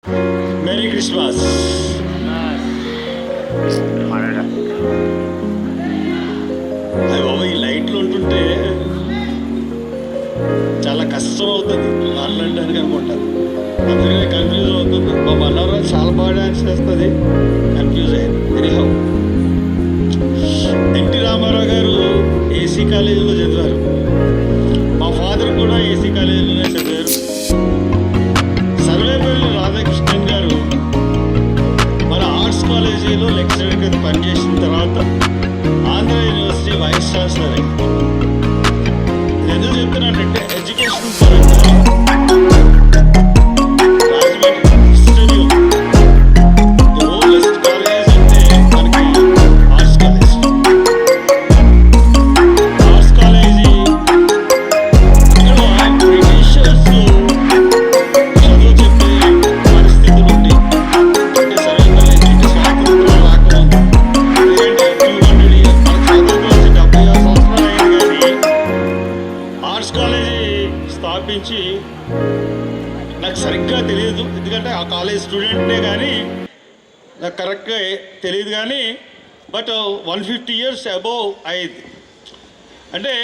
Merry Christmas. అది బాబా ఈ లైట్లు ఉంటుంటే చాలా కష్టం అవుతుంది మాట్లాడడానికి అనుకుంటా. అందుకనే కన్ఫ్యూజ్ అవుతుంది. మా మనవరాలు చాలా బాగా డాన్స్ చేస్తుంది, కన్ఫ్యూజ్ అయ్యింది. ఎనీహౌ, ఎన్టీ రామారావు గారు ఏసీ కాలేజీలో చదివారు. మా ఫాదర్ కూడా ఏసీ కాలేజీలోనే చదివారు. సర్వేపల్లి రాధాకృష్ణన్ గారు మన ఆర్ట్స్ కాలేజీలో లెక్చరర్ కింద పనిచేసిన తర్వాత ఆంధ్ర యూనివర్సిటీ వైస్ ఛాన్సలర్ అయ్యారు. ఎందుకు చెప్తున్నానంటే ఎడ్యుకేషన్ పరంగా Rajahmundry history the oldest college అంటే మనకి ఆర్ట్స్ కాలేజ్. ఆర్ట్స్ కాలేజీ ఇక్కడ బ్రిటిషర్స్ చదువు చెప్పే పరిస్థితులు ఉండి, అంటే సరైన స్వాతంత్రం రాకముందు, ఎందుకంటే 200 years మన స్వాతంత్రం వచ్చి 76 సంవత్సరాలు అయింది. కానీ ఆర్ట్స్ కాలేజీ స్థాపించి నాకు సరిగ్గా తెలియదు, ఎందుకంటే ఆ కాలేజ్ స్టూడెంట్నే, కానీ నాకు కరెక్ట్గా తెలియదు. కానీ బట్ 150 years అబోవ్ అయింది. అంటే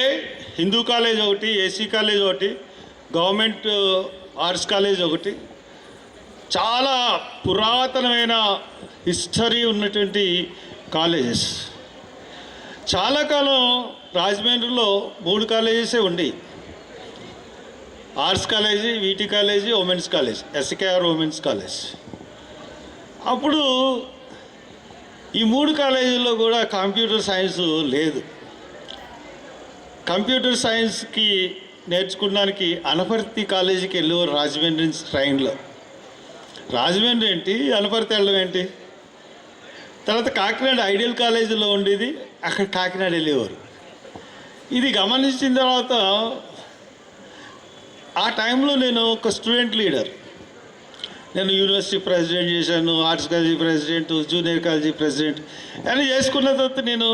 హిందూ కాలేజ్ ఒకటి, ఏసీ కాలేజ్ ఒకటి, గవర్నమెంట్ ఆర్ట్స్ కాలేజ్ ఒకటి, చాలా పురాతనమైన హిస్టరీ ఉన్నటువంటి కాలేజెస్. చాలా కాలం రాజమండ్రిలో 3 కాలేజెసే ఉండేవి. Arts college, VT college, women's college, SKR women's college. అప్పుడు ఈ 3 కాలేజీల్లో కూడా కంప్యూటర్ సైన్స్ లేదు. కంప్యూటర్ సైన్స్కి నేర్చుకోవడానికి అనపర్తి కాలేజీకి వెళ్ళేవారు రాజమండ్రి నుంచి ట్రైన్లో. రాజమండ్రి ఏంటి, అనపర్తి వెళ్ళడం ఏంటి. తర్వాత కాకినాడ ఐడియల్ కాలేజీలో ఉండేది, అక్కడ కాకినాడ వెళ్ళేవారు. ఇది గమనించిన తర్వాత ఆ టైంలో నేను ఒక స్టూడెంట్ లీడర్, నేను యూనివర్సిటీ ప్రెసిడెంట్ చేశాను, arts college president, junior college president అని చేసుకున్న తర్వాత నేను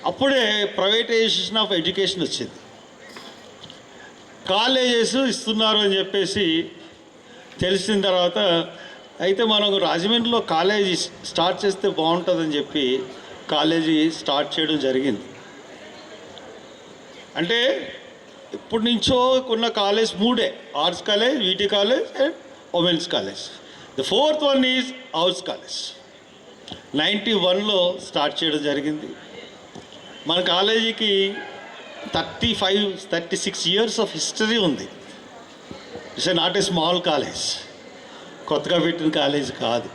అప్పుడే ప్రైవేటైజేషన్ ఆఫ్ ఎడ్యుకేషన్ వచ్చింది. కాలేజెస్ ఇస్తున్నారు అని చెప్పేసి తెలిసిన తర్వాత, అయితే మనం రాజమండ్రిలో కాలేజీ స్టార్ట్ చేస్తే బాగుంటుందని చెప్పి కాలేజీ స్టార్ట్ చేయడం జరిగింది. అంటే ఇప్పటి నుంచో ఉన్న college 3, arts college, VT college and women's college. The 4th one is arts college. 91లో స్టార్ట్ చేయడం జరిగింది. మన కాలేజీకి 36 years ఆఫ్ హిస్టరీ ఉంది. It's not a small college, కొత్తగా పెట్టిన కాలేజ్ కాదు.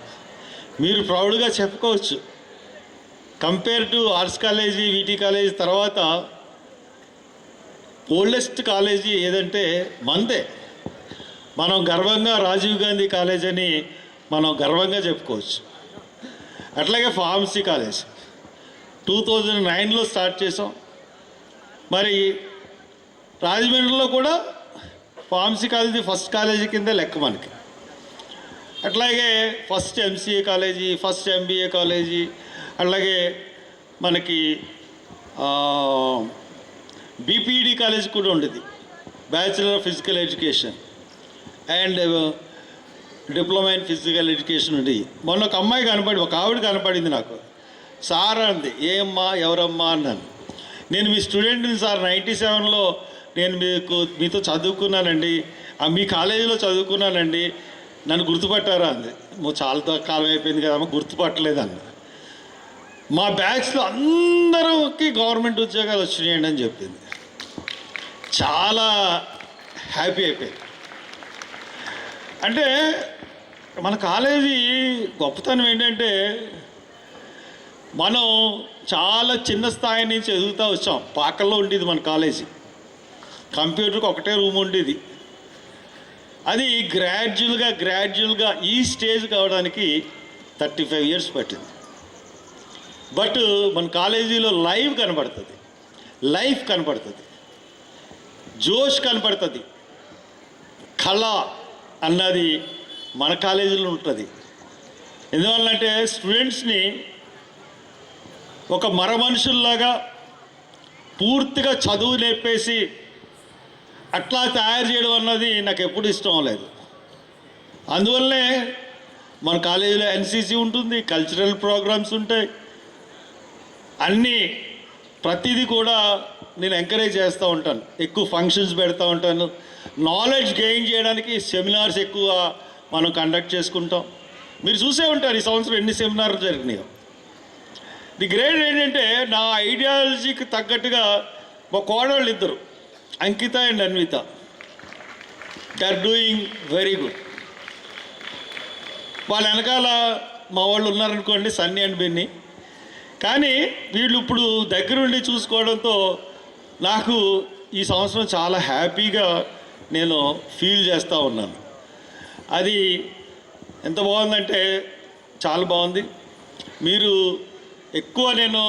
మీరు ప్రౌడ్గా చెప్పుకోవచ్చు. Compare to arts college, VT college తర్వాత ఓల్డెస్ట్ కాలేజీ ఏదంటే మందే. మనం గర్వంగా రాజీవ్ గాంధీ కాలేజ్ అని మనం గర్వంగా చెప్పుకోవచ్చు. అట్లాగే ఫార్మసీ కాలేజ్ 2009లో స్టార్ట్ చేసాం. మరి రాజమండ్రిలో కూడా ఫార్మసీ కాలేజీ ఫస్ట్ కాలేజీ కింద లెక్క మనకి. అట్లాగే first MCA college, first MBA college, అలాగే మనకి బీపీఈడి కాలేజ్ కూడా ఉండేది, bachelor of physical education and diploma in physical education ఉండేది. మొన్న ఒక అమ్మాయి ఒక ఆవిడ కనపడింది నాకు. సార్ అంది, ఏమ్మా ఎవరమ్మా అన్నాను. నేను మీ స్టూడెంట్ని సార్, 97లో నేను మీతో చదువుకున్నానండి, మీ కాలేజీలో చదువుకున్నానండి, నన్ను గుర్తుపట్టారా అంది. చాలా కాలం అయిపోయింది కదమ్మా, గుర్తుపట్టలేదండి. మా బ్యాచ్లో అందరికి గవర్నమెంట్ ఉద్యోగాలు వచ్చినాయండి అని చెప్పింది. చాలా హ్యాపీ అయిపోయింది. అంటే మన కాలేజీ గొప్పతనం ఏంటంటే, మనం చాలా చిన్న స్థాయి నుంచి ఎదుగుతూ వచ్చాం. పాకల్లో ఉండేది మన కాలేజీ, కంప్యూటర్కి ఒకటే రూమ్ ఉండేది. అది గ్రాడ్యువల్గా ఈ స్టేజ్ కావడానికి 35 years పట్టింది. బట్ మన కాలేజీలో లైఫ్ కనపడుతుంది, జోష్ కనపడుతుంది, కళ అన్నది మన కాలేజీలో ఉంటుంది. ఎందువల్లంటే స్టూడెంట్స్ని ఒక మనుషుల్లాగా పూర్తిగా చదువు నేర్పేసి అట్లా తయారు చేయడం అన్నది నాకు ఎప్పుడు ఇష్టం లేదు. అందువల్లనే మన కాలేజీలో ఎన్సీసీ ఉంటుంది, కల్చరల్ ప్రోగ్రామ్స్ ఉంటాయి, అన్నీ ప్రతిదీ కూడా నేను ఎంకరేజ్ చేస్తూ ఉంటాను. ఎక్కువ ఫంక్షన్స్ పెడతా ఉంటాను. నాలెడ్జ్ గెయిన్ చేయడానికి సెమినార్స్ ఎక్కువ మనం కండక్ట్ చేసుకుంటాం. మీరు చూసే ఉంటారు ఈ సంవత్సరం ఎన్ని సెమినార్లు జరిగినాయో. ది గ్రేట్ ఏంటంటే నా ఐడియాలజీకి తగ్గట్టుగా మా కోడళ్ళు ఇద్దరు, Ankita and Anvita, they are doing very good. వాళ్ళ వెనకాల మా వాళ్ళు ఉన్నారనుకోండి, సన్నీ అండ్ బెన్నీ. కానీ వీళ్ళు ఇప్పుడు దగ్గరుండి చూసుకోవడంతో నాకు ఈ సంవత్సరం చాలా హ్యాపీగా నేను ఫీల్ చేస్తూ ఉన్నాను. అది ఎంత బాగుందంటే చాలా బాగుంది. మీరు ఎక్కువ నేను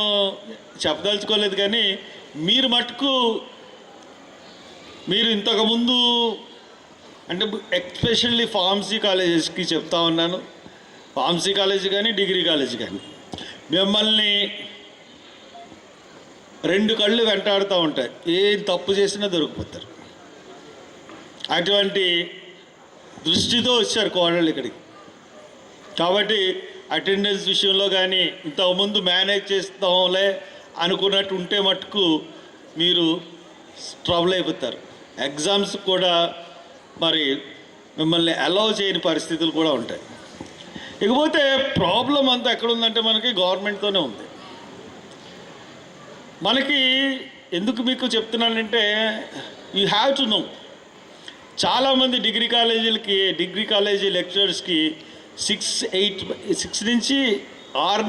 చెప్పదలుచుకోలేదు, కానీ మీరు మటుకు మీరు ఇంతకుముందు అంటే ఎస్పెషల్లీ ఫార్మసీ కాలేజెస్కి చెప్తా ఉన్నాను, ఫార్మసీ కాలేజ్ కానీ డిగ్రీ కాలేజ్ కానీ మిమ్మల్ని రెండు కళ్ళు వెంటాడుతూ ఉంటాయి. ఏం తప్పు చేసినా దొరికిపోతారు. అటువంటి దృష్టితో వచ్చారు కోడళ్ళు ఇక్కడికి. కాబట్టి అటెండెన్స్ విషయంలో కానీ ఇంతకుముందు మేనేజ్ చేస్తాంలే అనుకున్నట్టు ఉంటే మటుకు మీరు ట్రబుల్ అయిపోతారు. ఎగ్జామ్స్ కూడా మరి మిమ్మల్ని అలౌ చేయని పరిస్థితులు కూడా ఉంటాయి. ఇకపోతే ప్రాబ్లం అంతా ఎక్కడుందంటే మనకి గవర్నమెంట్తోనే ఉంది. మనకి ఎందుకు మీకు చెప్తున్నానంటే యూ హ్యావ్ టు నో, చాలామంది డిగ్రీ కాలేజీ లెక్చరర్స్కి 6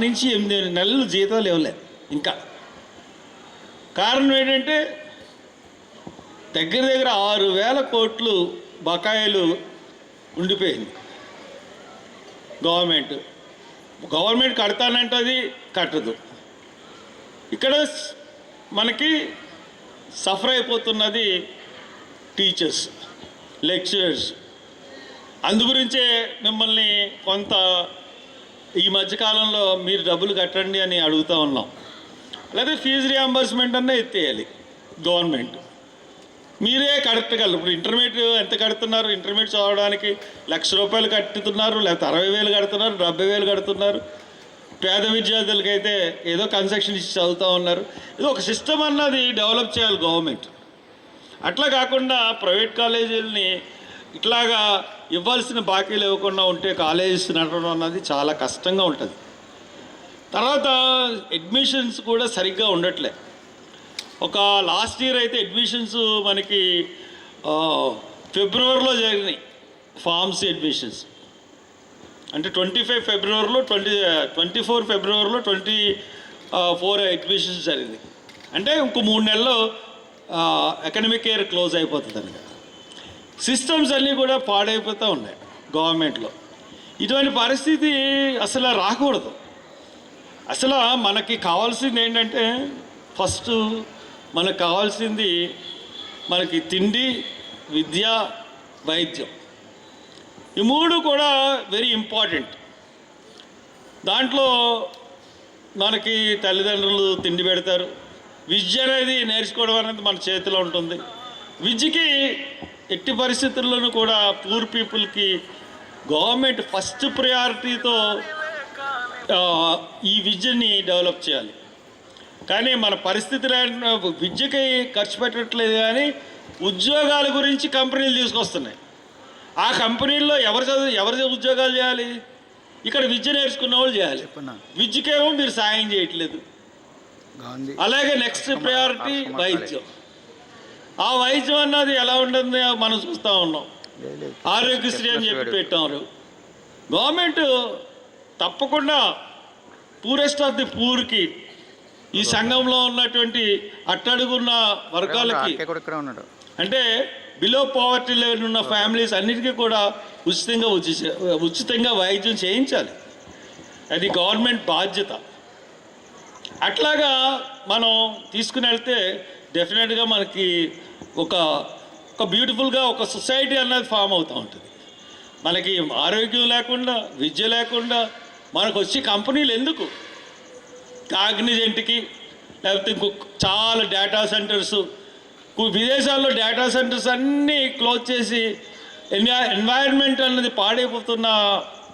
నుంచి 8 నెలలు జీతాలు ఇవ్వలే. ఇంకా కారణం ఏంటంటే దగ్గర 6,000 కోట్లు బకాయిలు ఉండిపోయింది. గవర్నమెంట్ కడతానంటే అది కట్టదు. ఇక్కడ మనకి సఫర్ అయిపోతున్నది టీచర్స్, లెక్చరర్స్. అందుగురించే మిమ్మల్ని కొంత ఈ మధ్యకాలంలో మీరు డబ్బులు కట్టండి అని అడుగుతూ ఉన్నాం. లేదా ఫీజు రియంబర్స్మెంట్ అన్నా ఎత్తేయాలి గవర్నమెంట్. మీరే కరెక్ట్గా ఇప్పుడు ఇంటర్మీడియట్ ఎంత కడుతున్నారు? ఇంటర్మీడియట్ చదవడానికి ₹1,00,000 కట్టుతున్నారు, లేకపోతే 60,000 కడుతున్నారు, 70,000 కడుతున్నారు. పేద విద్యార్థులకైతే ఏదో కన్సెషన్ ఇచ్చి చదువుతూ ఉన్నారు. ఇది ఒక సిస్టమ్ అన్నది డెవలప్ చేయాలి గవర్నమెంట్. అట్లా కాకుండా ప్రైవేట్ కాలేజీలని ఇట్లాగా ఇవ్వాల్సిన బాకీలు ఇవ్వకుండా ఉంటే కాలేజెస్ నడవడం అన్నది చాలా కష్టంగా ఉంటుంది. తర్వాత అడ్మిషన్స్ కూడా సరిగ్గా ఉండట్లే. ఒక లాస్ట్ ఇయర్ అయితే అడ్మిషన్స్ మనకి ఫిబ్రవరిలో జరిగినాయి. ఫార్మసీ అడ్మిషన్స్ అంటే 25 ఫిబ్రవరిలో 24 ఫిబ్రవరిలో 24 అడ్మిషన్స్ జరిగింది. అంటే ఇంకో 3 నెలల్లో అకాడమిక్ ఇయర్ క్లోజ్ అయిపోతుంది అనగా. సిస్టమ్స్ అన్నీ కూడా పాడైపోతూ ఉన్నాయి గవర్నమెంట్లో. ఇటువంటి పరిస్థితి అసలు రాకూడదు. అసలు మనకి కావాల్సింది ఏంటంటే ఫస్ట్ మనకు కావాల్సింది మనకి తిండి, విద్య, వైద్యం. ఈ 3 కూడా వెరీ ఇంపార్టెంట్. దాంట్లో మనకి తల్లిదండ్రులు తిండి పెడతారు. విద్య అనేది నేర్చుకోవడం అనేది మన చేతిలో ఉంటుంది. విద్యకి ఎట్టి పరిస్థితుల్లోనూ కూడా పూర్ పీపుల్కి గవర్నమెంట్ ఫస్ట్ ప్రయారిటీతో ఈ విద్యని డెవలప్ చేయాలి. కానీ మన పరిస్థితులు విద్యకి ఖర్చు పెట్టట్లేదు, కానీ ఉద్యోగాల గురించి కంపెనీలు తీసుకొస్తున్నాయి. ఆ కంపెనీల్లో ఎవరు ఉద్యోగాలు చేయాలి? ఇక్కడ విద్య నేర్చుకున్న వాళ్ళు చేయాలి. విద్యకేమో మీరు సాయం చేయట్లేదు. అలాగే నెక్స్ట్ ప్రయారిటీ వైద్యం. ఆ వైద్యం అన్నది ఎలా ఉంటుంది మనం చూస్తూ ఉన్నాం. ఆరోగ్యశ్రీ అని చెప్పి పెట్టారు. గవర్నమెంట్ తప్పకుండా పూరెస్ట్ ఆఫ్ ది పూర్కి, ఈ సంఘంలో ఉన్నటువంటి అట్టడుగున్న వర్గాలకి, అంటే బిలో పావర్టీ లెవెల్ ఉన్న ఫ్యామిలీస్ అన్నిటికీ కూడా ఉచితంగా వైద్యం చేయించాలి. అది గవర్నమెంట్ బాధ్యత. అట్లాగా మనం తీసుకుని వెళ్తే డెఫినెట్గా మనకి ఒక బ్యూటిఫుల్గా ఒక సొసైటీ అన్నది ఫామ్ అవుతూ ఉంటుంది. మనకి ఆరోగ్యం లేకుండా, విద్య లేకుండా మనకు వచ్చి కంపెనీలు ఎందుకు? కాగ్నిజెంట్కి లేకపోతే ఇంకొక చాలా డేటా సెంటర్స్, విదేశాల్లో డేటా సెంటర్స్ అన్నీ క్లోజ్ చేసి ఎన్వైరన్మెంట్ అన్నది పాడైపోతున్న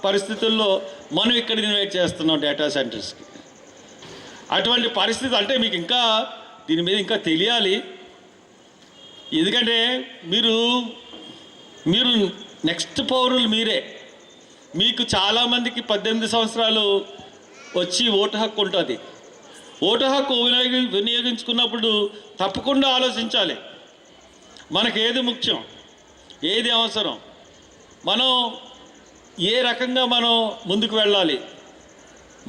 పరిస్థితుల్లో మనం ఇక్కడ ఇన్వైట్ చేస్తున్నాం డేటా సెంటర్స్కి. అటువంటి పరిస్థితి అంటే మీకు ఇంకా దీని మీద ఇంకా తెలియాలి. ఎందుకంటే మీరు నెక్స్ట్ పౌరులు మీరే. మీకు చాలామందికి 18 సంవత్సరాలు వచ్చి ఓటు హక్కు ఉంటుంది. ఓటు హక్కు వినియోగించుకున్నప్పుడు తప్పకుండా ఆలోచించాలి మనకు ఏది ముఖ్యం, ఏది అవసరం, మనం ఏ రకంగా మనం ముందుకు వెళ్ళాలి,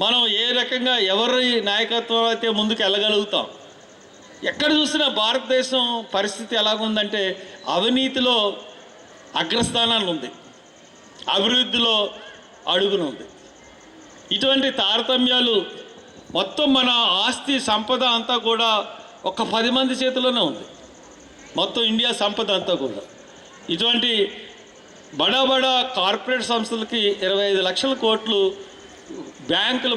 మనం ఏ రకంగా ఎవరి నాయకత్వం అయితే ముందుకు వెళ్ళగలుగుతాం. ఎక్కడ చూసినా భారతదేశం పరిస్థితి ఎలాగుందంటే అవినీతిలో అగ్రస్థానాన్ని ఉంది, అభివృద్ధిలో అడుగునుంది. ఇటువంటి తారతమ్యాలు మొత్తం మన ఆస్తి సంపద అంతా కూడా ఒక 10 మంది చేతిలోనే ఉంది, మొత్తం ఇండియా సంపద అంతా కూడా. ఇటువంటి బడా కార్పొరేట్ సంస్థలకి 25 లక్షల కోట్లు బ్యాంకులు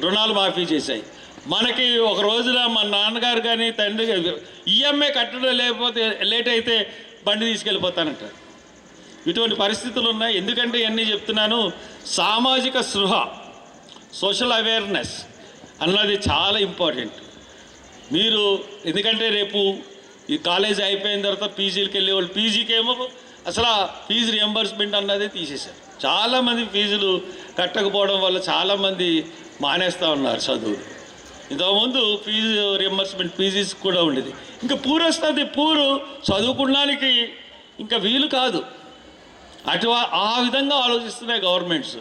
రుణాలు మాఫీ చేశాయి. మనకి ఒక రోజున మన నాన్నగారు కానీ తండ్రి ఈఎంఐ కట్టడం లేకపోతే లేట్ అయితే బండి తీసుకెళ్ళిపోతానంటారు. ఇటువంటి పరిస్థితులు ఉన్నాయి. ఎందుకంటే ఇవన్నీ చెప్తున్నాను, సామాజిక స్పృహ, సోషల్ అవేర్నెస్ అన్నది చాలా ఇంపార్టెంట్. మీరు ఎందుకంటే రేపు ఈ కాలేజ్ అయిపోయిన తర్వాత పీజీలకు వెళ్ళేవాళ్ళు, పీజీకి ఏమో అసలు ఫీజు రియంబర్స్మెంట్ అన్నది తీసేశారు. చాలామంది ఫీజులు కట్టకపోవడం వల్ల చాలామంది మానేస్తూ ఉన్నారు చదువులు. ఇంతకుముందు ఫీజు రియంబర్స్మెంట్ పీజీస్ కూడా ఉండేది. ఇంకా పూర్ వస్తుంది, పూరు చదువుకోవడానికి ఇంకా వీలు కాదు. ఆ విధంగా ఆలోచిస్తున్నాయి గవర్నమెంట్స్.